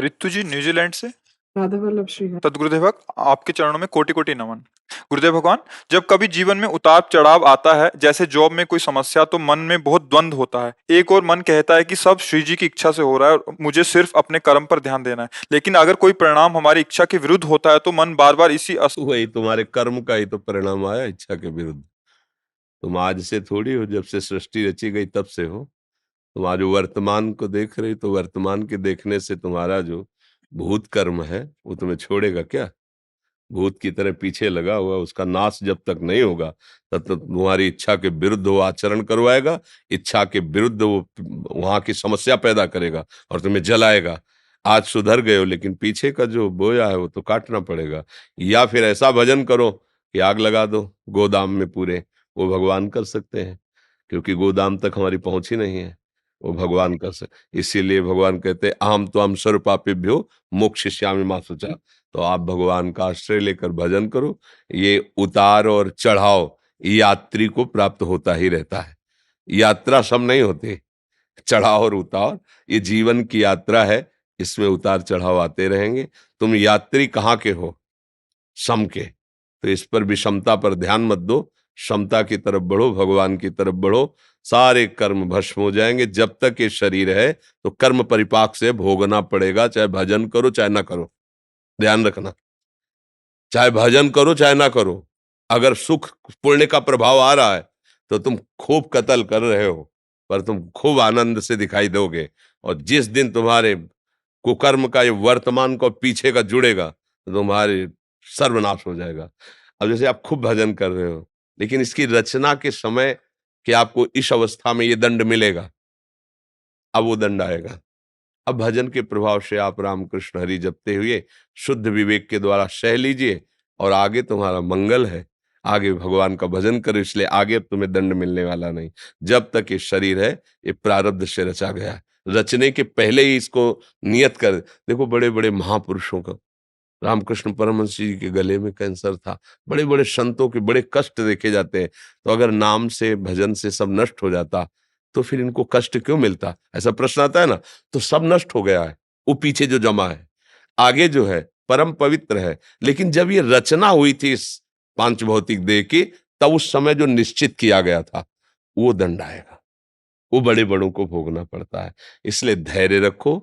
रितु जी New Zealand से। राधा वल्लभ श्री है। सदगुरुदेव आपके चरणों में कोटि कोटि नमन। गुरुदेव भगवान, जब कभी जीवन में उतार चढ़ाव आता है, जैसे जॉब में कोई समस्या, तो मन में बहुत द्वंद होता है। एक और मन कहता है कि सब श्री जी की इच्छा से हो रहा है और मुझे सिर्फ अपने कर्म पर ध्यान देना है, लेकिन अगर कोई परिणाम हमारी इच्छा के विरुद्ध होता है तो मन बार बार इसी वही तुम्हारे कर्म का ही तो परिणाम आया, इच्छा के विरुद्ध। तुम आज से थोड़ी हो, जब से सृष्टि रची गई तब से हो। तुम आज वर्तमान को देख रहे हो, तो वर्तमान के देखने से तुम्हारा जो भूत कर्म है वो तुम्हें छोड़ेगा क्या? भूत की तरह पीछे लगा हुआ, उसका नाश जब तक नहीं होगा तब तक तुम्हारी इच्छा के विरुद्ध वो आचरण करवाएगा, इच्छा के विरुद्ध वो वहां की समस्या पैदा करेगा और तुम्हें जलाएगा। आज सुधर गए हो, लेकिन पीछे का जो बोया है वो तो काटना पड़ेगा। या फिर ऐसा भजन करो कि आग लगा दो गोदाम में पूरे, वो भगवान कर सकते हैं, क्योंकि गोदाम तक हमारी पहुंच ही नहीं है। वो भगवान कर सकते, इसीलिए भगवान कहते हैं अहम त्वं सर्वपापेभ्यो मोक्षयिष्यामि मा शुचः। तो आप भगवान का आश्रय लेकर भजन करो। ये उतार और चढ़ाव यात्री को प्राप्त होता ही रहता है। यात्रा सब नहीं होती, चढ़ाव और उतार ये जीवन की यात्रा है, इसमें उतार चढ़ाव आते रहेंगे। तुम यात्री कहाँ के हो? सम के। तो इस पर विषमता पर ध्यान मत दो, समता की तरफ बढ़ो, भगवान की तरफ बढ़ो। सारे कर्म भस्म हो जाएंगे। जब तक ये शरीर है तो कर्म परिपाक से भोगना पड़ेगा, चाहे भजन करो चाहे ना करो। ध्यान रखना, चाहे भजन करो चाहे ना करो। अगर सुख पुण्य का प्रभाव आ रहा है तो तुम खूब कत्ल कर रहे हो, पर तुम खूब आनंद से दिखाई दोगे। और जिस दिन तुम्हारे कुकर्म का ये वर्तमान को पीछे का जुड़ेगा तो तुम्हारे सर्वनाश हो जाएगा। अब जैसे आप खूब भजन कर रहे हो, लेकिन इसकी रचना के समय कि आपको इस अवस्था में ये दंड मिलेगा, अब वो दंड आएगा। अब भजन के प्रभाव से आप राम कृष्ण हरि जपते हुए शुद्ध विवेक के द्वारा सह लीजिए और आगे तुम्हारा मंगल है। आगे भगवान का भजन करो, इसलिए आगे अब तुम्हें दंड मिलने वाला नहीं। जब तक ये शरीर है ये प्रारब्ध से रचा गया है। रचने के पहले ही इसको नियत कर। देखो बड़े बड़े महापुरुषों का, रामकृष्ण परमहंस जी के गले में कैंसर था, बड़े बड़े संतों के बड़े कष्ट देखे जाते हैं। तो अगर नाम से भजन से सब नष्ट हो जाता तो फिर इनको कष्ट क्यों मिलता? ऐसा प्रश्न आता है ना। तो सब नष्ट हो गया है, वो पीछे जो जमा है, आगे जो है परम पवित्र है। लेकिन जब ये रचना हुई थी इस पांच भौतिक देह की, तब उस समय जो निश्चित किया गया था वो दंड आएगा, वो बड़े बड़ों को भोगना पड़ता है। इसलिए धैर्य रखो,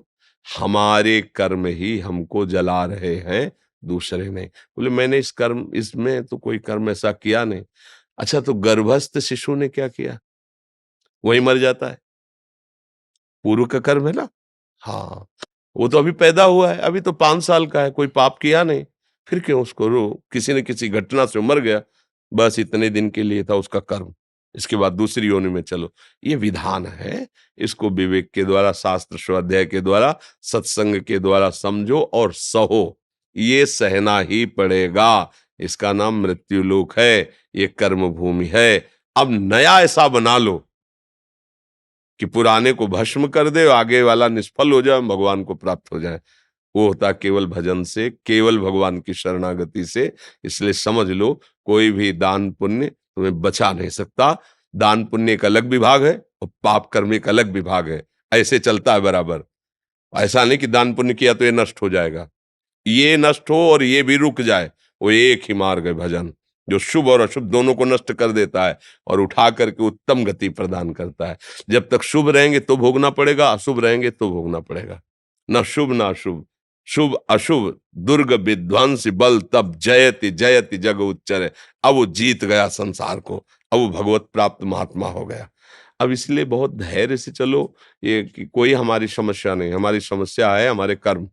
हमारे कर्म ही हमको जला रहे हैं, दूसरे नहीं। बोले मैंने इस कर्म, इसमें तो कोई कर्म ऐसा किया नहीं। अच्छा, तो गर्भस्थ शिशु ने क्या किया? वही मर जाता है, पूर्व का कर्म है ना। हाँ, वो तो अभी पैदा हुआ है, अभी तो 5 साल का है, कोई पाप किया नहीं, फिर क्यों उसको रो? किसी न किसी घटना से मर गया, बस इतने दिन के लिए था उसका कर्म, इसके बाद दूसरी योनि में चलो। ये विधान है, इसको विवेक के द्वारा, शास्त्र स्वाध्याय के द्वारा, सत्संग के द्वारा समझो और सहो। ये सहना ही पड़ेगा, इसका नाम मृत्यु लोक है, ये कर्म भूमि है। अब नया ऐसा बना लो कि पुराने को भस्म कर दे, आगे वाला निष्फल हो जाए, भगवान को प्राप्त हो जाए। वो होता केवल भजन से, केवल भगवान की शरणागति से। इसलिए समझ लो, कोई भी दान पुण्य तुम्हें बचा नहीं सकता। दान पुण्य एक अलग विभाग है और पाप कर्म एक अलग विभाग है, ऐसे चलता है बराबर। ऐसा नहीं कि दान पुण्य किया तो ये नष्ट हो जाएगा, ये नष्ट हो और ये भी रुक जाए। वो एक ही मार्ग है भजन, जो शुभ और अशुभ दोनों को नष्ट कर देता है और उठा करके उत्तम गति प्रदान करता है। जब तक शुभ रहेंगे तो भोगना पड़ेगा, अशुभ रहेंगे तो भोगना पड़ेगा। न शुभ न अशुभ, शुभ अशुभ दुर्ग विध्वंस बल तब जयति जयति जग उच्चर। अब वो जीत गया संसार को, अब वो भगवत प्राप्त महात्मा हो गया। अब इसलिए बहुत धैर्य से चलो। ये कि कोई हमारी समस्या नहीं, हमारी समस्या है हमारे कर्म।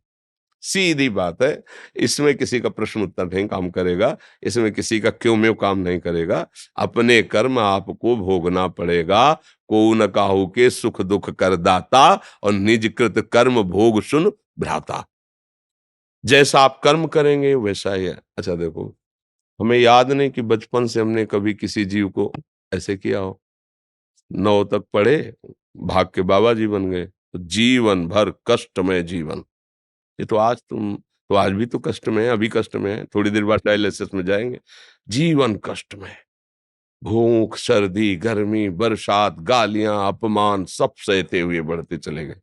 सीधी बात है, इसमें किसी का प्रश्न उत्तर नहीं काम करेगा, इसमें किसी का क्यों म्यों काम नहीं करेगा। अपने कर्म आपको भोगना पड़ेगा। को न काहू के सुख दुख कर दाता, और निज कृत कर्म भोग सुन भ्राता। जैसा आप कर्म करेंगे वैसा ही है। अच्छा देखो, हमें याद नहीं कि बचपन से हमने कभी किसी जीव को ऐसे किया हो। 9 तक पढ़े, भाग के बाबा जी बन गए, तो जीवन भर कष्टमय जीवन। ये तो आज तुम तो आज भी तो कष्ट में है, अभी कष्ट में है, थोड़ी देर बाद डायलिसिस में जाएंगे। जीवन कष्ट में, भूख सर्दी गर्मी बरसात गालियां अपमान सब सहते हुए बढ़ते चले गए।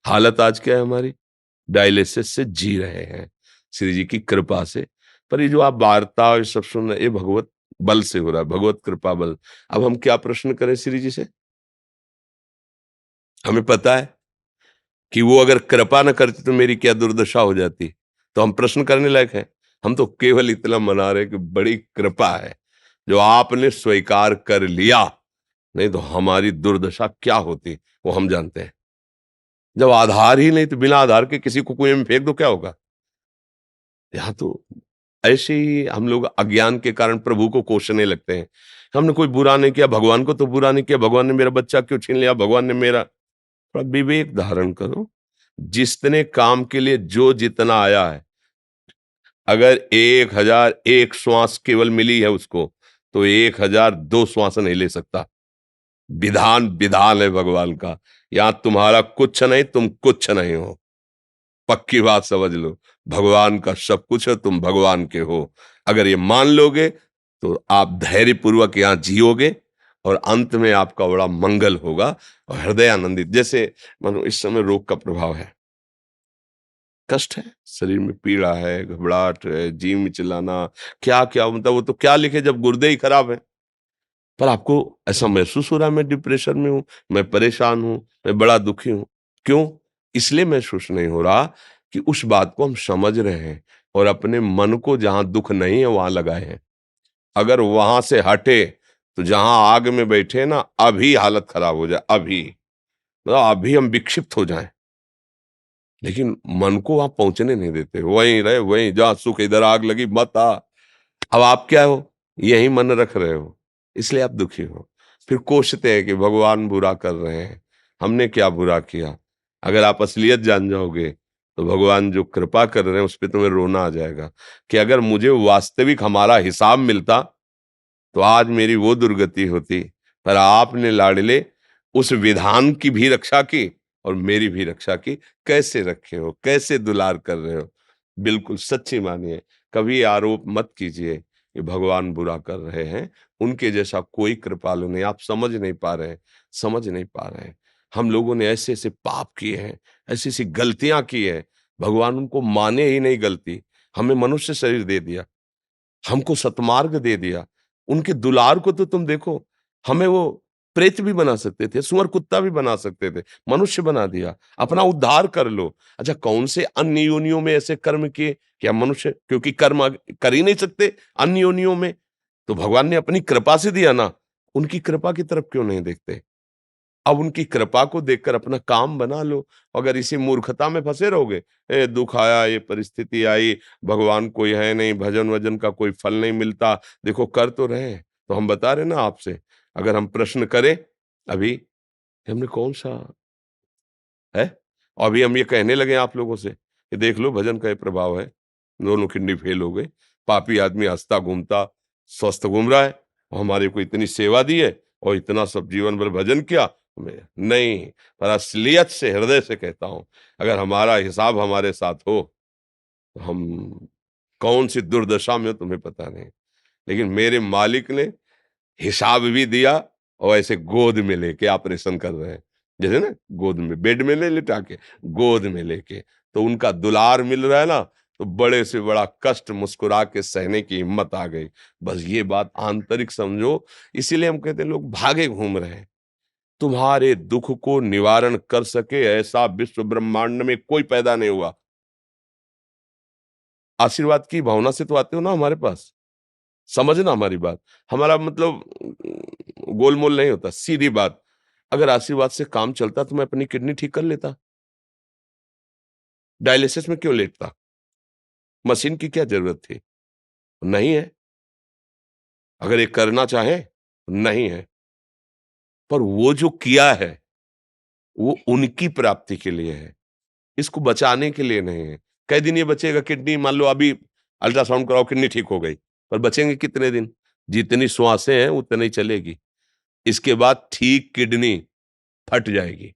हालत आज क्या है हमारी? डायलिसिस से जी रहे हैं श्री जी की कृपा से। पर ये जो आप वार्ता और ये सब सुन रहे हैं, ये भगवत बल से हो रहा है, भगवत कृपा बल। अब हम क्या प्रश्न करें श्री जी से? हमें पता है कि वो अगर कृपा न करती तो मेरी क्या दुर्दशा हो जाती, तो हम प्रश्न करने लायक हैं। हम तो केवल इतना मना रहे कि बड़ी कृपा है जो आपने स्वीकार कर लिया, नहीं तो हमारी दुर्दशा क्या होती वो हम जानते हैं। जब आधार ही नहीं तो बिना आधार के किसी को कुएं में फेंक दो, क्या होगा? यहाँ तो ऐसे ही हम लोग अज्ञान के कारण प्रभु को कोसने लगते हैं। हमने कोई बुरा नहीं किया, भगवान को तो बुरा नहीं किया, भगवान ने मेरा बच्चा क्यों छीन लिया, भगवान ने मेरा। थोड़ा विवेक धारण करो। जितने काम के लिए जो जितना आया है, अगर 1001 श्वास केवल मिली है उसको, तो 1002 श्वास नहीं ले सकता। विधान विधान है भगवान का। यहां तुम्हारा कुछ नहीं, तुम कुछ नहीं हो। पक्की बात समझ लो, भगवान का सब कुछ है, तुम भगवान के हो। अगर ये मान लोगे तो आप धैर्य पूर्वक यहां जियोगे और अंत में आपका बड़ा मंगल होगा और हृदय आनंदित। जैसे मानो इस समय रोग का प्रभाव है, कष्ट है, शरीर में पीड़ा है, घबराहट है, जी मिचलाना, क्या क्या, मतलब वो तो क्या लिखे जब गुर्दे ही खराब है। पर आपको ऐसा महसूस हो रहा है मैं डिप्रेशन में हूँ, मैं परेशान हूँ, मैं बड़ा दुखी हूँ। क्यों? इसलिए महसूस नहीं हो रहा कि उस बात को हम समझ रहे हैं और अपने मन को जहाँ दुख नहीं है वहां लगाए हैं। अगर वहां से हटे तो जहां आग में बैठे ना, अभी हालत खराब हो जाए, अभी मतलब अभी हम विक्षिप्त हो जाएं, लेकिन मन को वहां पहुंचने नहीं देते। वहीं रहे, वहीं जहां सुख, इधर आग लगी मत आ। अब आप क्या हो? यही मन रख रहे हो, इसलिए आप दुखी हो। फिर कोसते हैं कि भगवान बुरा कर रहे हैं, हमने क्या बुरा किया। अगर आप असलियत जान जाओगे तो भगवान जो कृपा कर रहे हैं उस पर तुम्हें रोना आ जाएगा कि अगर मुझे वास्तविक हमारा हिसाब मिलता तो आज मेरी वो दुर्गति होती। पर आपने लाडले उस विधान की भी रक्षा की और मेरी भी रक्षा की। कैसे रखे हो, कैसे दुलार कर रहे हो। बिल्कुल सच्ची मानिए, कभी आरोप मत कीजिए कि भगवान बुरा कर रहे हैं। उनके जैसा कोई कृपालु नहीं। आप समझ नहीं पा रहे हैं, समझ नहीं पा रहे हैं। हम लोगों ने ऐसे ऐसे पाप किए हैं, ऐसी ऐसी गलतियां की है, भगवान उनको माने ही नहीं गलती। हमें मनुष्य शरीर दे दिया, हमको सतमार्ग दे दिया। उनके दुलार को तो तुम देखो, हमें वो प्रेत भी बना सकते थे, सुअर कुत्ता भी बना सकते थे, मनुष्य बना दिया। अपना उद्धार कर लो। अच्छा, कौन से अन्य योनियों में ऐसे कर्म किए क्या मनुष्य, क्योंकि कर्म कर ही नहीं सकते अन्य योनियों में, तो भगवान ने अपनी कृपा से दिया ना। उनकी कृपा की तरफ क्यों नहीं देखते? अब उनकी कृपा को देखकर अपना काम बना लो। अगर इसी मूर्खता में फंसे रहोगे, दुख आया, ये परिस्थिति आई, भगवान कोई है नहीं, भजन वजन का कोई फल नहीं मिलता, देखो कर तो रहे हैं। तो हम बता रहे ना आपसे, अगर हम प्रश्न करें अभी, हमने कौन सा है, और अभी हम ये कहने लगे आप लोगों से कि देख लो भजन का ये प्रभाव है, दोनों किडनी फेल हो गई, पापी आदमी हंसता घूमता स्वस्थ घूम रहा है, और हमारे को इतनी सेवा दी है और इतना सब जीवन भर भजन किया। नहीं, पर असलियत से हृदय से कहता हूं, अगर हमारा हिसाब हमारे साथ हो तो हम कौन सी दुर्दशा में हो तुम्हें पता नहीं। लेकिन मेरे मालिक ने हिसाब भी दिया और ऐसे गोद में लेके ऑपरेशन कर रहे हैं। जैसे ना गोद में, बेड में ले लिटा के, गोद में लेके, तो उनका दुलार मिल रहा है ना, तो बड़े से बड़ा कष्ट मुस्कुरा के सहने की हिम्मत आ गई। बस ये बात आंतरिक समझो। इसीलिए हम कहते हैं लोग भागे घूम रहे हैं। तुम्हारे दुख को निवारण कर सके ऐसा विश्व ब्रह्मांड में कोई पैदा नहीं हुआ। आशीर्वाद की भावना से तो आते हो ना हमारे पास। समझना हमारी बात। हमारा मतलब गोलमोल नहीं होता, सीधी बात। अगर आशीर्वाद से काम चलता तो मैं अपनी किडनी ठीक कर लेता। डायलिसिस में क्यों लेटता? मशीन की क्या जरूरत थी? नहीं है। अगर ये करना चाहे, नहीं है। पर वो जो किया है, वो उनकी प्राप्ति के लिए है। इसको बचाने के लिए नहीं है। कई दिन ये बचेगा किडनी, मान लो अभी अल्ट्रासाउंड कराओ किडनी ठीक हो गई, पर बचेंगे कितने दिन? जितनी श्वासें हैं उतनी ही चलेगी। इसके बाद ठीक किडनी फट जाएगी।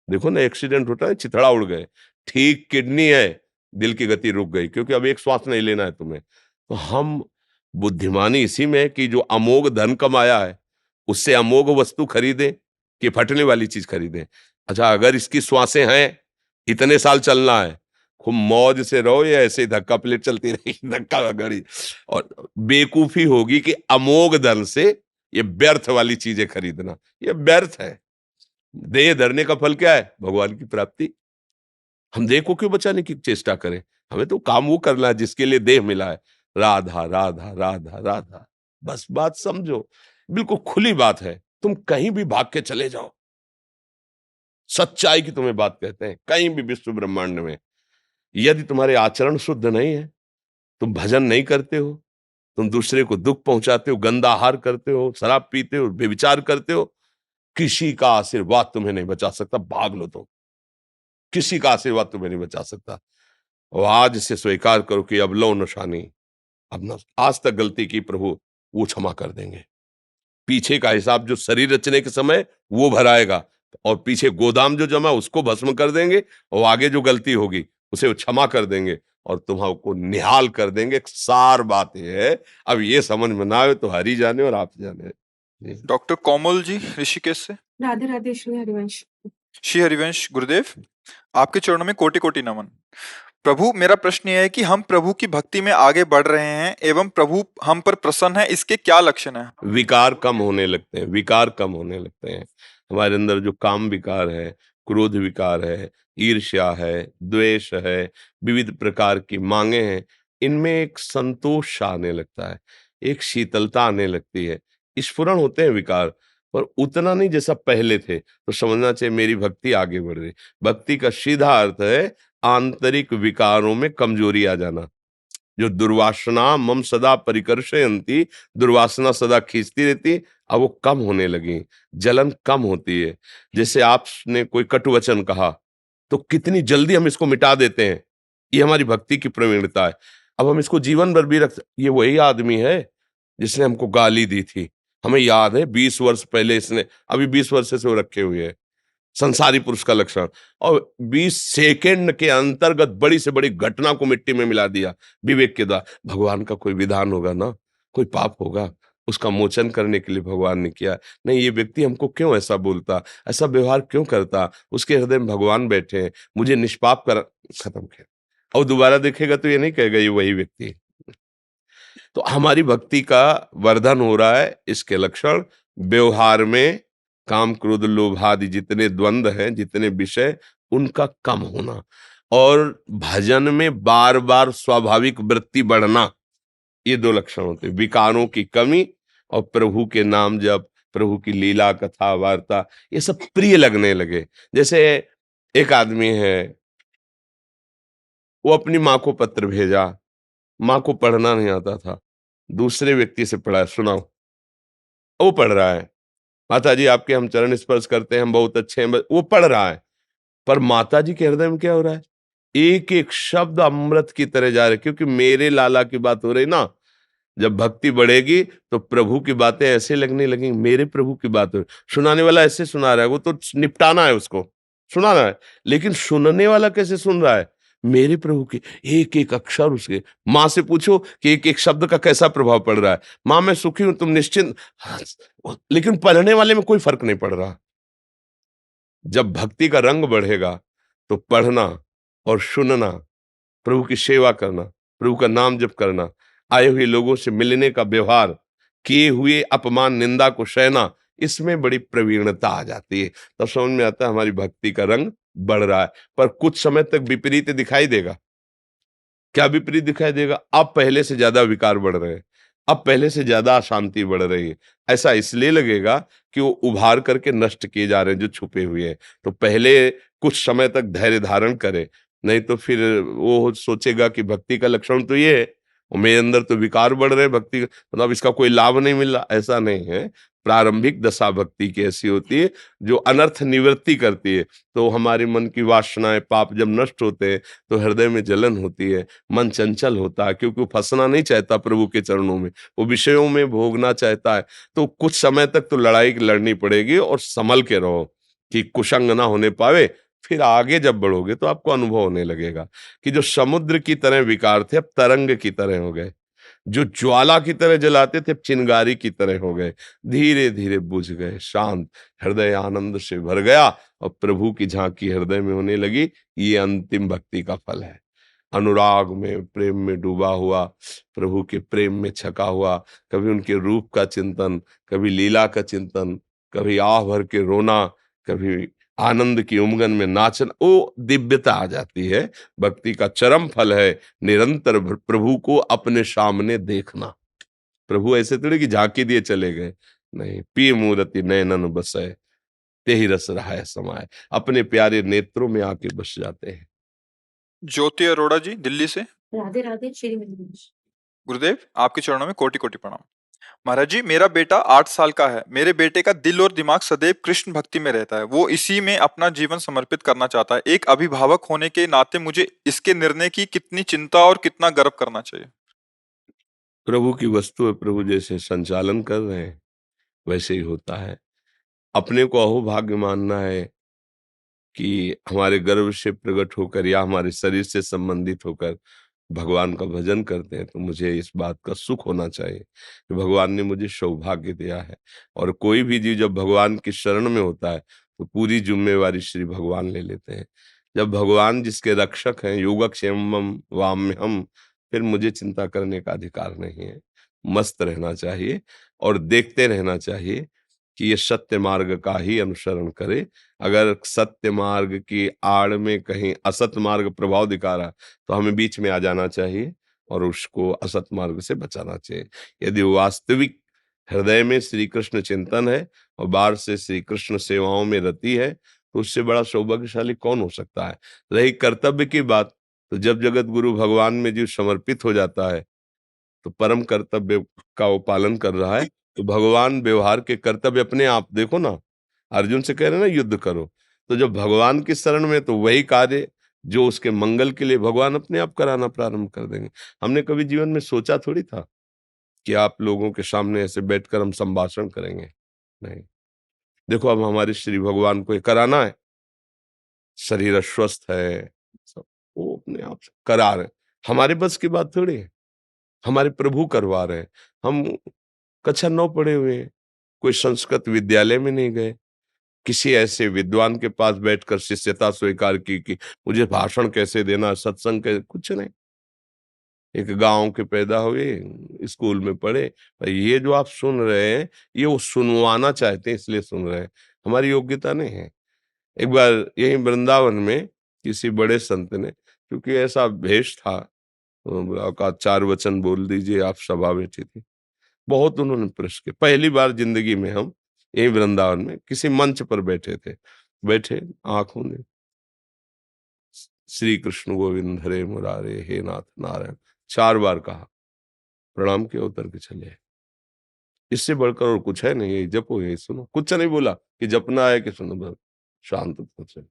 देखो ना, एक्सीडेंट होता है, चिथड़ा उड़ गए, ठीक किडनी है, दिल की गति रुक गई, क्योंकि अब एक श्वास नहीं लेना है तुम्हें। तो हम बुद्धिमानी इसी में है कि जो अमोघ धन कमाया है उससे अमोघ वस्तु खरीदें कि फटने वाली चीज खरीदें। अच्छा, अगर इसकी श्वासें हैं इतने साल चलना है, खूब मौज से रहो या ऐसे ही धक्का प्लेट चलती रहेगी, धक्का गाड़ी। और बेवकूफी होगी कि अमोघ धन से ये व्यर्थ वाली चीजें खरीदना, ये व्यर्थ है। देह धरने का फल क्या है? भगवान की प्राप्ति। हम देह को क्यों बचाने की चेष्टा करें? हमें तो काम वो करना है जिसके लिए देह मिला है। राधा राधा राधा राधा, बस बात समझो, बिल्कुल खुली बात है। तुम कहीं भी भाग के चले जाओ, सच्चाई की तुम्हें बात कहते हैं, कहीं भी विश्व ब्रह्मांड में यदि तुम्हारे आचरण शुद्ध नहीं है, तुम भजन नहीं करते हो, तुम दूसरे को दुख पहुंचाते हो, गंदा आहार करते हो, शराब पीते हो, व्यभिचार करते हो, किसी का आशीर्वाद तुम्हें नहीं बचा सकता। भाग लो तुम, किसी का आशीर्वाद तुम्हें नहीं बचा सकता। और आज से स्वीकार करो कि अब लो नशानी, अब न आज तक गलती की प्रभु वो क्षमा कर देंगे। पीछे का हिसाब जो शरीर रचने के समय वो भराएगा, और पीछे गोदाम जो जमा उसको भस्म कर देंगे, और आगे जो गलती होगी उसे वो क्षमा कर देंगे और तुम्हारा निहाल कर देंगे। सार बात ये है, अब ये समझ में ना आए तो हरि जाने और आप जाने। जी। डॉक्टर कोमल जी ऋषिकेश से। राधे राधे श्री हरिवंश। श्री हरिवंश गुरुदेव, आपके चरणों में कोटि कोटि नमन। प्रभु, मेरा प्रश्न यह है कि हम प्रभु की भक्ति में आगे बढ़ रहे हैं एवं प्रभु हम पर प्रसन्न है, इसके क्या लक्षण है? विकार कम होने लगते हैं, विकार कम होने लगते हैं। हमारे अंदर जो काम विकार है, क्रोध विकार है, ईर्ष्या है, द्वेष है, विविध प्रकार की मांगे हैं, इनमें एक संतोष सा आने लगता है, एक शीतलता आने लगती है। स्फुरण होते हैं विकार, पर उतना नहीं जैसा पहले थे। तो समझना चाहिए मेरी भक्ति आगे बढ़ रही। भक्ति का सीधा अर्थ है आंतरिक विकारों में कमजोरी आ जाना। जो दुर्वासना मम सदा परिकर्षयन्ति, दुर्वासना सदा खींचती रहती, अब वो कम होने लगी, जलन कम होती है। जैसे आपने कोई कटु वचन कहा तो कितनी जल्दी हम इसको मिटा देते हैं, ये हमारी भक्ति की प्रवीणता है। अब हम इसको जीवन भर भी ये वही आदमी है जिसने हमको गाली दी थी, हमें याद है 20 वर्ष पहले इसने, अभी 20 वर्ष से वो रखे हुए है। संसारी पुरुष का लक्षण। और 20 सेकंड के अंतर्गत बड़ी से बड़ी घटना को मिट्टी में मिला दिया विवेक के द्वारा। भगवान का कोई विधान होगा ना, कोई पाप होगा, उसका मोचन करने के लिए भगवान ने किया। नहीं, ये व्यक्ति हमको क्यों ऐसा बोलता, ऐसा व्यवहार क्यों करता, उसके हृदय में भगवान बैठे हैं, मुझे निष्पाप कर, खत्म किया। और दोबारा देखेगा तो ये नहीं कहेगा ये वही व्यक्ति है। तो हमारी भक्ति का वर्धन हो रहा है। इसके लक्षण व्यवहार में काम क्रोध लोभ आदि जितने द्वंद्व हैं, जितने विषय, उनका कम होना, और भजन में बार बार स्वाभाविक वृत्ति बढ़ना, ये दो लक्षण होते हैं। विकारों की कमी और प्रभु के नाम जप, प्रभु की लीला कथा वार्ता, ये सब प्रिय लगने लगे। जैसे एक आदमी है, वो अपनी माँ को पत्र भेजा, माँ को पढ़ना नहीं आता था, दूसरे व्यक्ति से पढ़ा, सुनाओ। वो पढ़ रहा है, माता जी आपके हम चरण स्पर्श करते हैं, हम बहुत अच्छे हैं, वो पढ़ रहा है। पर माता जी के हृदय में क्या हो रहा है? एक एक शब्द अमृत की तरह जा रहे, क्योंकि मेरे लाला की बात हो रही ना। जब भक्ति बढ़ेगी तो प्रभु की बातें ऐसे लगने लगेंगी, मेरे प्रभु की बात हो रही। सुनाने वाला ऐसे सुना रहा है, वो तो निपटाना है, उसको सुनाना है, लेकिन सुनने वाला कैसे सुन रहा है? मेरे प्रभु के एक एक अक्षर उसके। माँ से पूछो कि एक एक शब्द का कैसा प्रभाव पड़ रहा है। माँ मैं सुखी हूं, तुम निश्चिंत। लेकिन पढ़ने वाले में कोई फर्क नहीं पड़ रहा। जब भक्ति का रंग बढ़ेगा तो पढ़ना और सुनना, प्रभु की सेवा करना, प्रभु का नाम जप करना, आए हुए लोगों से मिलने का व्यवहार, किए हुए अपमान निंदा को सहना, इसमें बड़ी प्रवीणता आ जाती है। तब समझ में आता है हमारी भक्ति का रंग बढ़ रहा है। पर कुछ समय तक विपरीत दिखाई देगा। क्या विपरीत दिखाई देगा? अब पहले से ज्यादा विकार बढ़ रहे हैं, अब पहले से ज्यादा अशांति बढ़ रही है। ऐसा इसलिए लगेगा कि वो उभार करके नष्ट किए जा रहे हैं जो छुपे हुए हैं। तो पहले कुछ समय तक धैर्य धारण करे, नहीं तो फिर वो सोचेगा कि भक्ति का लक्षण तो ये है, और मेरे अंदर तो विकार बढ़ रहे हैं, भक्ति मतलब इसका कोई लाभ नहीं मिल रहा। ऐसा नहीं है। प्रारंभिक दशा भक्ति की ऐसी होती है जो अनर्थ निवृत्ति करती है। तो हमारे मन की वासनाएं पाप जब नष्ट होते हैं तो हृदय में जलन होती है, मन चंचल होता है, क्योंकि वो फंसना नहीं चाहता प्रभु के चरणों में, वो विषयों में भोगना चाहता है। तो कुछ समय तक तो लड़ाई लड़नी पड़ेगी, और संभल के रहो कि कुशंग ना होने पावे। फिर आगे जब बढ़ोगे तो आपको अनुभव होने लगेगा कि जो समुद्र की तरह विकार थे अब तरंग की तरह हो गए। जो ज्वाला की तरह जलाते थे, अब चिंगारी की तरह हो गए, धीरे धीरे बुझ गए, शांत, हृदय आनंद से भर गया और प्रभु की झांकी हृदय में होने लगी। ये अंतिम भक्ति का फल है। अनुराग में, प्रेम में डूबा हुआ, प्रभु के प्रेम में छका हुआ, कभी उनके रूप का चिंतन, कभी लीला का चिंतन, कभी आह भर के रोना, कभी आनंद की उमंगन में नाचना, वो दिव्यता आ जाती है। भक्ति का चरम फल है निरंतर प्रभु को अपने सामने देखना। प्रभु ऐसे थोड़ी कि झांकी दिए चले गए, नहीं, पी मूरति नयनन बसै, ते ही रस रहा है समाये, अपने प्यारे नेत्रों में आके बस जाते हैं। ज्योति अरोड़ा जी दिल्ली से। राधे राधे श्री गुरुदेव आपके चरणों में कोटि कोटि प्रणाम। महाराज जी, मेरा बेटा 8 साल का है। मेरे बेटे का दिल और दिमाग सदैव कृष्ण भक्ति में रहता है। वो इसी में अपना जीवन समर्पित करना चाहता है। एक अभिभावक होने के नाते मुझे इसके निर्णय की कितनी चिंता और कितना गर्व करना चाहिए? प्रभु की वस्तु है, प्रभु जैसे संचालन कर रहे हैं वैसे ही होता है। अपने को अहोभाग्य मानना है कि हमारे गर्भ से प्रकट होकर या हमारे शरीर से संबंधित होकर भगवान का भजन करते हैं, तो मुझे इस बात का सुख होना चाहिए कि भगवान ने मुझे सौभाग्य दिया है। और कोई भी जीव जब भगवान की शरण में होता है तो पूरी जिम्मेवारी श्री भगवान ले लेते हैं। जब भगवान जिसके रक्षक हैं, योगक्षेमम वाम्यहम, फिर मुझे चिंता करने का अधिकार नहीं है। मस्त रहना चाहिए और देखते रहना चाहिए कि ये सत्य मार्ग का ही अनुसरण करे। अगर सत्य मार्ग की आड़ में कहीं असत मार्ग प्रभाव दिखा रहा, तो हमें बीच में आ जाना चाहिए और उसको असत मार्ग से बचाना चाहिए। यदि वास्तविक हृदय में श्री कृष्ण चिंतन है और बाहर से श्री कृष्ण सेवाओं में रति है, तो उससे बड़ा सौभाग्यशाली कौन हो सकता है। रही कर्तव्य की बात, तो जब जगत गुरु भगवान में जीव समर्पित हो जाता है, तो परम कर्तव्य का वो पालन कर रहा है। तो भगवान व्यवहार के कर्तव्य अपने आप देखो ना, अर्जुन से कह रहे हैं ना युद्ध करो, तो जब भगवान की शरण में, तो वही कार्य जो उसके मंगल के लिए भगवान अपने आप कराना प्रारंभ कर देंगे। हमने कभी जीवन में सोचा थोड़ी था कि आप लोगों के सामने ऐसे बैठकर हम संभाषण करेंगे, नहीं। देखो अब हमारे श्री भगवान को ये कराना है, शरीर अस्वस्थ है, सब वो अपने आप से करा रहे हैं। हमारे बस की बात थोड़ी है, हमारे प्रभु करवा रहे हैं। हम कक्षा 9 पढ़े हुए हैं, कोई संस्कृत विद्यालय में नहीं गए, किसी ऐसे विद्वान के पास बैठकर शिष्यता स्वीकार की कि मुझे भाषण कैसे देना, सत्संग कैसे, कुछ नहीं। एक गांव के पैदा हुए, स्कूल में पढ़े। और ये जो आप सुन रहे हैं, ये वो सुनवाना चाहते हैं इसलिए सुन रहे हैं, हमारी योग्यता नहीं है। एक बार यही वृंदावन में किसी बड़े संत ने, क्योंकि ऐसा भेष था, का 4 वचन बोल दीजिए, आप सभा बैठी थी, बहुत उन्होंने प्रश्न किए। पहली बार जिंदगी में हम यही वृंदावन में किसी मंच पर बैठे थे, बैठे आंखों ने श्री कृष्ण गोविंद हरे मुरारे हे नाथ नारायण 4 बार कहा, प्रणाम किया, उतर के चले। इससे बढ़कर और कुछ है नहीं, यही जपो, यही सुनो। कुछ नहीं बोला कि जपना है कि सुनो, बस शांत होकर चले।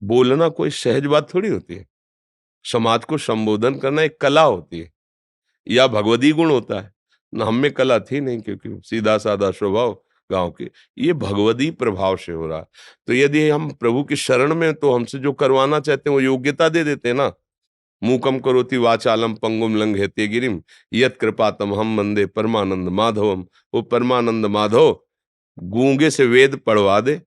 बोलना कोई सहज बात थोड़ी होती है। समाज को संबोधन करना एक कला होती है या भगवदी गुण होता है ना। हम में कला थी नहीं, क्योंकि सीधा साधा स्वभाव गांव के, ये भगवदी प्रभाव से हो रहा। तो यदि हम प्रभु की शरण में, तो हमसे जो करवाना चाहते हैं वो योग्यता दे देते हैं ना। मूकम करोति वाचालम पंगुम लंघयते गिरिम यत कृपातम हम वंदे परमानंद माधवम। वो परमानंद माधव गूंगे से वेद पढ़वा दे,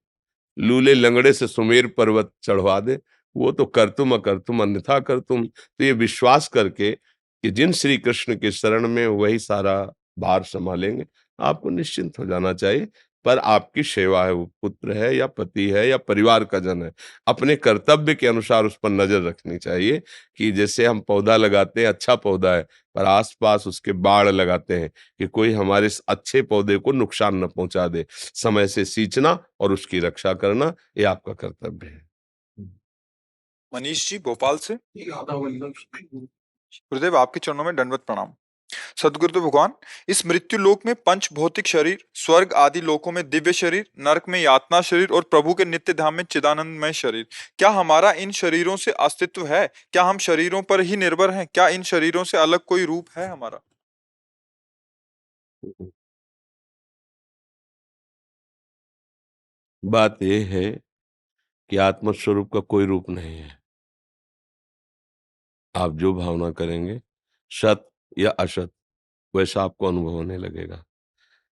लूले लंगड़े से सुमेर पर्वत चढ़वा दे, वो तो कर तुम अकर तुम अन्यथा कर तुम। तो ये विश्वास करके कि जिन श्री कृष्ण के शरण में, वही सारा भार संभालेंगे, आपको निश्चिंत हो जाना चाहिए। पर आपकी सेवा है, वो पुत्र है या पति है या परिवार का जन है, अपने कर्तव्य के अनुसार उस पर नजर रखनी चाहिए। कि जैसे हम पौधा लगाते हैं, अच्छा पौधा है, पर आसपास उसके बाड़ लगाते हैं कि कोई हमारे इस अच्छे पौधे को नुकसान न पहुंचा दे। समय से सींचना और उसकी रक्षा करना, ये आपका कर्तव्य है। मनीष जी भोपाल से। गुरुदेव आपके चरणों में दंडवत प्रणाम। सदगुरुदेव भगवान, इस मृत्यु लोक में पंच भौतिक शरीर, स्वर्ग आदि लोकों में दिव्य शरीर, नरक में यातना शरीर और प्रभु के नित्य धाम में चिदानंदमय शरीर, क्या हमारा इन शरीरों से अस्तित्व है? क्या हम शरीरों पर ही निर्भर हैं? क्या इन शरीरों से अलग कोई रूप है हमारा? बात यह है कि आत्म स्वरूप का कोई रूप नहीं है। आप जो भावना करेंगे, सत या असत, वैसा आपको अनुभव होने लगेगा।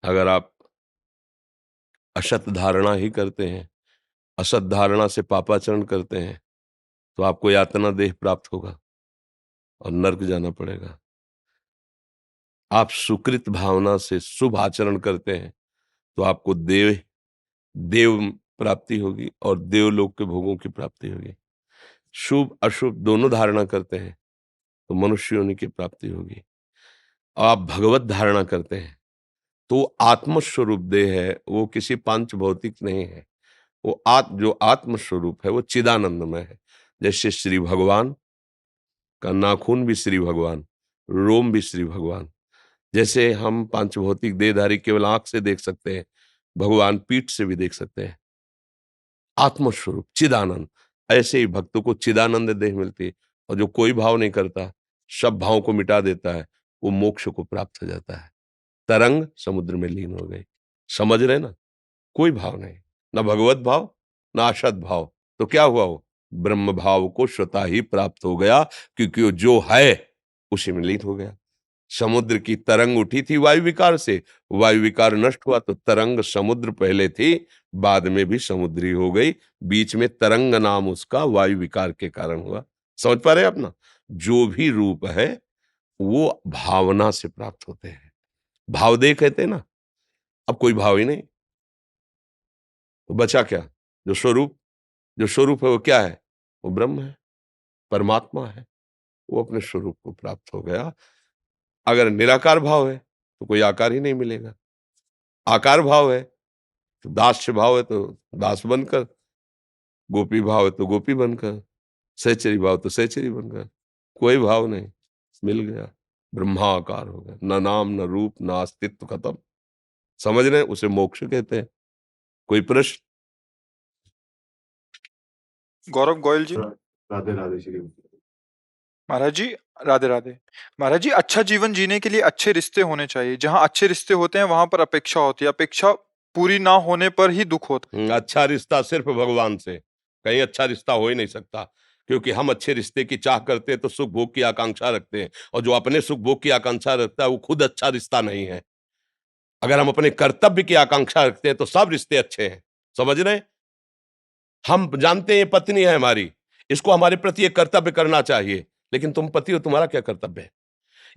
अगर आप असत धारणा ही करते हैं, असत धारणा से पापाचरण करते हैं, तो आपको यातना देह प्राप्त होगा और नर्क जाना पड़ेगा। आप सुकृत भावना से शुभ आचरण करते हैं, तो आपको देव देव प्राप्ति होगी और देवलोक के भोगों की प्राप्ति होगी। शुभ अशुभ दोनों धारणा करते हैं, तो मनुष्य योनि की प्राप्ति होगी। आप भगवत धारणा करते हैं, तो आत्मस्वरूप देह है, वो किसी पांच भौतिक नहीं है। वो जो आत्मस्वरूप है वो चिदानंदमय है। जैसे श्री भगवान का नाखून भी श्री भगवान, रोम भी श्री भगवान। जैसे हम पांच भौतिक देहधारी केवल आंख से देख सकते हैं, भगवान पीठ से भी देख सकते हैं। आत्मस्वरूप चिदानंद, ऐसे ही भक्तों को चिदानंद देह मिलती है। और जो कोई भाव नहीं करता, सब भाव को मिटा देता है, वो मोक्ष को प्राप्त हो जाता है। तरंग समुद्र में लीन हो गई। समझ रहे ना? कोई भाव नहीं, ना भगवत भाव ना असत भाव। तो क्या हुआ? वो ब्रह्म भाव को स्वतः ही प्राप्त हो गया, क्योंकि वो जो है उसी में लीन हो गया। समुद्र की तरंग उठी थी वायु विकार से, वायु विकार नष्ट हुआ तो तरंग समुद्र पहले थी, बाद में भी समुद्री हो गई। बीच में तरंग नाम उसका वायु विकार के कारण हुआ। समझ पा रहे हैं अपना? जो भी रूप है वो भावना से प्राप्त होते हैं। भाव दे कहते हैं ना। अब कोई भाव ही नहीं, तो बचा क्या? जो स्वरूप, जो स्वरूप है वो क्या है? वो ब्रह्म है, परमात्मा है। वो अपने स्वरूप को प्राप्त हो गया। अगर निराकार भाव है तो कोई आकार ही नहीं मिलेगा। आकार भाव है तो दास्य भाव है तो दास बनकर, गोपी भाव है तो गोपी बनकर, सहचरी भाव तो सहचरी बनकर। कोई भाव नहीं, मिल गया, ब्रह्माकार हो गया। न नाम न रूप न अस्तित्व, खत्म। समझ रहे हैं? उसे मोक्ष कहते हैं। कोई प्रश्न? गौरव गोयल जी। राधे राधे श्री। महाराज जी, राधे राधे। महाराज जी, अच्छा जीवन जीने के लिए अच्छे रिश्ते होने चाहिए। जहाँ अच्छे रिश्ते होते हैं वहां पर अपेक्षा होती है, अपेक्षा पूरी ना होने पर ही दुख होता अच्छा रिश्ता सिर्फ भगवान से, कहीं अच्छा रिश्ता हो ही नहीं सकता। क्योंकि हम अच्छे रिश्ते की चाह करते हैं तो सुख भोग की आकांक्षा रखते हैं, और जो अपने सुख भोग की आकांक्षा रखता है वो खुद अच्छा रिश्ता नहीं है। अगर हम अपने कर्तव्य की आकांक्षा रखते हैं तो सब रिश्ते अच्छे हैं। समझ रहे हैं? हम जानते हैं ये पत्नी है हमारी, इसको हमारे प्रति एक कर्तव्य करना चाहिए, लेकिन तुम पति हो, तुम्हारा क्या कर्तव्य है?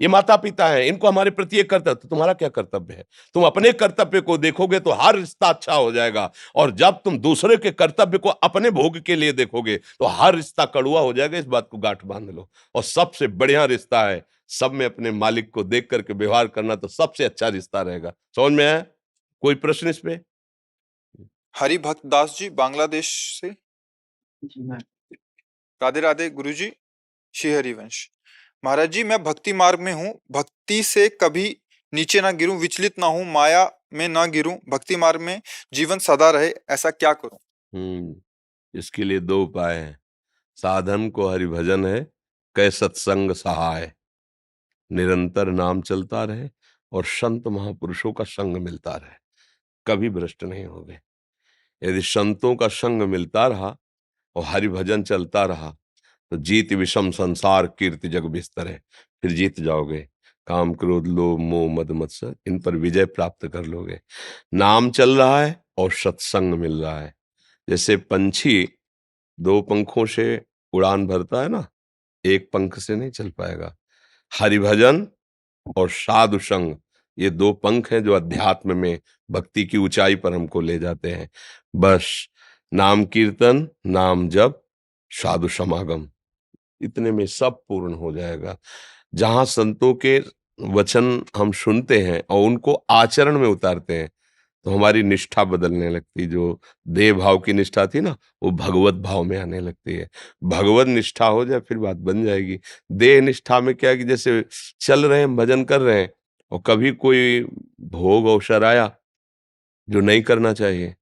ये माता पिता हैं, इनको हमारे प्रति एक कर्तव्य, तो तुम्हारा क्या कर्तव्य है? तुम अपने कर्तव्य को देखोगे तो हर रिश्ता अच्छा हो जाएगा, और जब तुम दूसरे के कर्तव्य को अपने भोग के लिए देखोगे तो हर रिश्ता कड़ुआ हो जाएगा। इस बात को गांठ बांध लो। और सबसे बढ़िया रिश्ता है सब में अपने मालिक को देख करके व्यवहार करना, तो सबसे अच्छा रिश्ता रहेगा। समझ में आया? कोई प्रश्न इस पे? हरि भक्त दास जी, बांग्लादेश से। राधे राधे गुरुजी। श्री हरिवंश। महाराज जी, मैं भक्ति मार्ग में हूँ, भक्ति से कभी नीचे ना गिरूं, विचलित ना हूं, माया में ना गिरूं, भक्ति मार्ग में जीवन सदा रहे, ऐसा क्या करूं? इसके लिए दो उपाय हैं। साधन को हरि भजन है, कै सत्संग सहाय। निरंतर नाम चलता रहे और संत महापुरुषों का संग मिलता रहे, कभी भ्रष्ट नहीं होगे। यदि संतों का संग मिलता रहा और हरि भजन चलता रहा तो जीत विषम संसार कीर्ति जग बिस्तर है। फिर जीत जाओगे। काम क्रोध लोभ मोह मद मत्सर, इन पर विजय प्राप्त कर लोगे। नाम चल रहा है और सत्संग मिल रहा है। जैसे पंछी दो पंखों से उड़ान भरता है ना, एक पंख से नहीं चल पाएगा। हरिभजन और साधु संग, ये दो पंख हैं जो अध्यात्म में भक्ति की ऊंचाई पर हमको ले जाते हैं। बस नाम कीर्तन, नाम जप, साधु समागम, इतने में सब पूर्ण हो जाएगा। जहां संतों के वचन हम सुनते हैं और उनको आचरण में उतारते हैं तो हमारी निष्ठा बदलने लगती। जो देह भाव की निष्ठा थी ना, वो भगवत भाव में आने लगती है। भगवत निष्ठा हो जाए फिर बात बन जाएगी। देह निष्ठा में क्या है कि जैसे चल रहे हैं, भजन कर रहे हैं, और कभी कोई भोग अवसर आया जो नहीं करना चाहिए,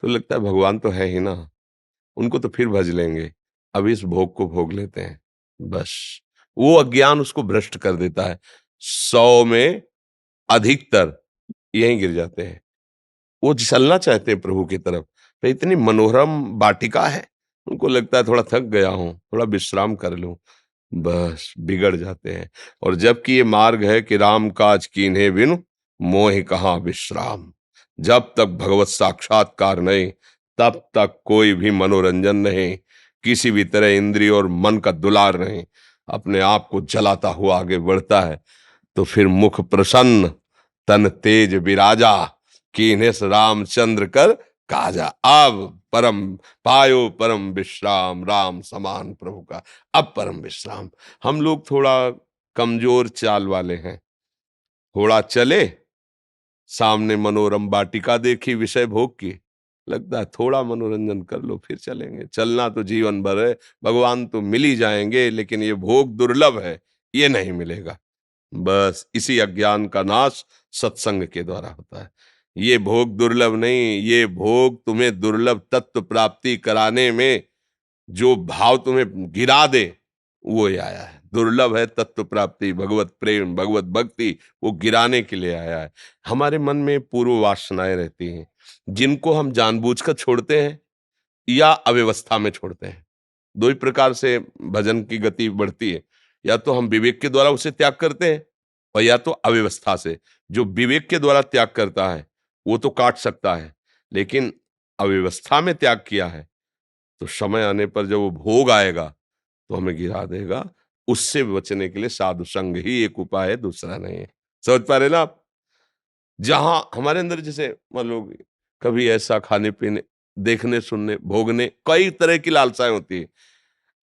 तो लगता है भगवान तो है ही ना, उनको तो फिर भज लेंगे, अब इस भोग को भोग लेते हैं। बस वो अज्ञान उसको भ्रष्ट कर देता है। 100 में अधिकतर यहीं गिर जाते हैं। वो चलना चाहते हैं प्रभु की तरफ, तो इतनी मनोरम वाटिका है, उनको लगता है थोड़ा थक गया हूं, थोड़ा विश्राम कर लूं, बस बिगड़ जाते हैं। और जबकि ये मार्ग है कि राम काज कीन्हे बिनु मोहि कहाँ विश्राम। जब तक भगवत साक्षात्कार नहीं, तब तक कोई भी मनोरंजन नहीं, किसी भी तरह इंद्रिय और मन का दुलार नहीं, अपने आप को जलाता हुआ आगे बढ़ता है। तो फिर मुख प्रसन्न तन तेज विराजा, कीन्हे रामचंद्र कर काजा। अब परम पायो परम विश्राम, राम समान प्रभु का अब परम विश्राम। हम लोग थोड़ा कमजोर चाल वाले हैं। थोड़ा चले, सामने मनोरम वाटिका देखी विषय भोग की, लगता है थोड़ा मनोरंजन कर लो फिर चलेंगे। चलना तो जीवन भर है, भगवान तो मिल ही जाएंगे, लेकिन ये भोग दुर्लभ है, ये नहीं मिलेगा। बस इसी अज्ञान का नाश सत्संग के द्वारा होता है। ये भोग दुर्लभ नहीं, ये भोग तुम्हें दुर्लभ तत्व प्राप्ति कराने में जो भाव तुम्हें गिरा दे, वो ही आया है। दुर्लभ है तत्व प्राप्ति, भगवत प्रेम, भगवत भक्ति, वो गिराने के लिए आया है। हमारे मन में पूर्व वासनाएं रहती हैं, जिनको हम जानबूझकर छोड़ते हैं या अव्यवस्था में छोड़ते हैं। दो ही प्रकार से भजन की गति बढ़ती है, या तो हम विवेक के द्वारा उसे त्याग करते हैं, और या तो अव्यवस्था से। जो विवेक के द्वारा त्याग करता है वो तो काट सकता है, लेकिन अव्यवस्था में त्याग किया है तो समय आने पर जब वो भोग आएगा तो हमें गिरा देगा। उससे बचने के लिए साधु संग ही एक उपाय है, दूसरा नहीं है। समझ पा रहे ना आप? जहां हमारे अंदर जैसे मान लो कभी ऐसा खाने पीने, देखने सुनने, भोगने, कई तरह की लालसाएं होती है।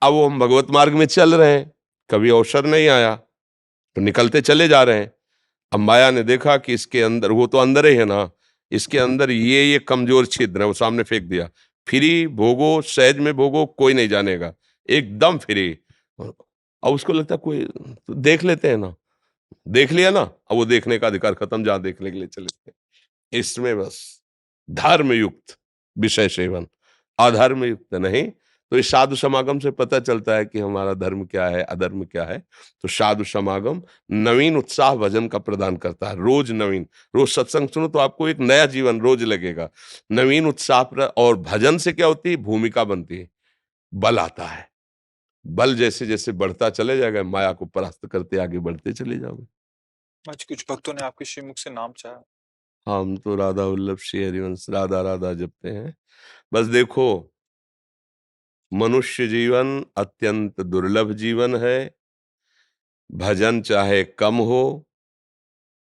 अब वो हम भगवत मार्ग में चल रहे हैं, कभी अवसर नहीं आया तो निकलते चले जा रहे हैं। अब माया ने देखा कि इसके अंदर, वो तो अंदर ही है ना, इसके अंदर ये कमजोर छिद्र है, वो सामने फेंक दिया। फ्री भोगो, सहज में भोगो, कोई नहीं जानेगा, एकदम फ्री। अब उसको लगता है कोई तो देख लेते हैं ना, देख लिया ना, अब वो देखने का अधिकार खत्म, जहां देखने के लिए चले थे। इसमें बस धर्म युक्त विषय सेवन, अधर्म युक्त नहीं। तो इस साधु समागम से पता चलता है कि हमारा धर्म क्या है, अधर्म क्या है। तो साधु समागम नवीन उत्साह भजन का प्रदान करता है, रोज नवीन। रोज सत्संग सुनो तो आपको एक नया जीवन रोज लगेगा, नवीन उत्साह और भजन से क्या होती है, भूमिका बनती है, बल आता है। बल जैसे जैसे बढ़ता चले जाएगा, माया को परास्त करते आगे बढ़ते चले जाओगे। आज कुछ भक्तों ने आपके श्रीमुख से नाम चाहा। हम तो राधा वल्लभ श्री हरिवंश राधा राधा जपते हैं। बस देखो, मनुष्य जीवन अत्यंत दुर्लभ जीवन है। भजन चाहे कम हो,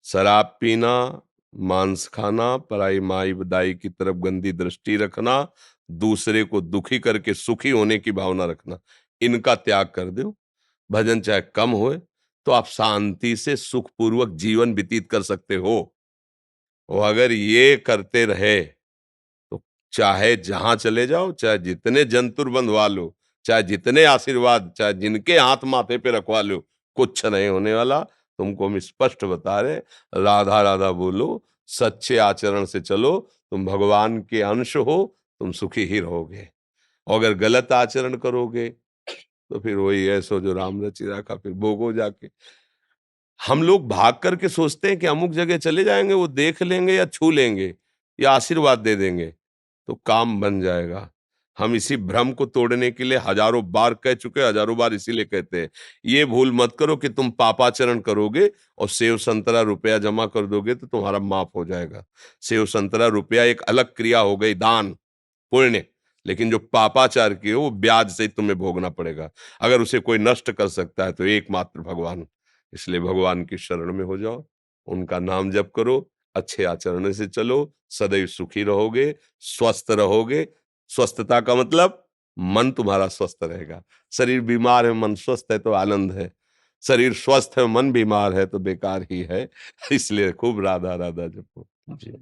शराब पीना, मांस खाना, पराई माई दाई की तरफ गंदी दृष्टि रखना, दूसरे को दुखी करके सुखी होने की भावना रखना, इनका त्याग कर दो। भजन चाहे कम होए तो आप शांति से सुखपूर्वक जीवन व्यतीत कर सकते हो। और अगर ये करते रहे तो चाहे जहां चले जाओ, चाहे जितने जंतुर बंधवा लो, चाहे जितने आशीर्वाद, चाहे जिनके हाथ माथे पे रखवा लो, कुछ नहीं होने वाला। तुमको हम स्पष्ट बता रहे, राधा राधा बोलो, सच्चे आचरण से चलो, तुम भगवान के अंश हो, तुम सुखी ही रहोगे। और अगर गलत आचरण करोगे तो फिर वही ऐसो जो राम रचि राखा, फिर भोगो जाके। हम लोग भाग करके सोचते हैं कि अमुक जगह चले जाएंगे, वो देख लेंगे या छू लेंगे या आशीर्वाद दे देंगे तो काम बन जाएगा। हम इसी भ्रम को तोड़ने के लिए हजारों बार कह चुके, हजारों बार इसीलिए कहते हैं, ये भूल मत करो कि तुम पापाचरण करोगे और सेव संतरा रुपया जमा कर दोगे तो तुम्हारा माफ हो जाएगा। सेव संतरा रुपया एक अलग क्रिया हो गई, दान पुण्य। लेकिन जो पापाचार की हो वो ब्याज से ही तुम्हें भोगना पड़ेगा। अगर उसे कोई नष्ट कर सकता है तो एकमात्र भगवान। इसलिए भगवान की शरण में हो जाओ, उनका नाम जप करो, अच्छे आचरण से चलो, सदैव सुखी रहोगे, स्वस्थ रहोगे। स्वस्थता का मतलब मन तुम्हारा स्वस्थ रहेगा। शरीर बीमार है, मन स्वस्थ है तो आनंद है। शरीर स्वस्थ है, मन बीमार है तो बेकार ही है। इसलिए खूब राधा राधा जपो जी।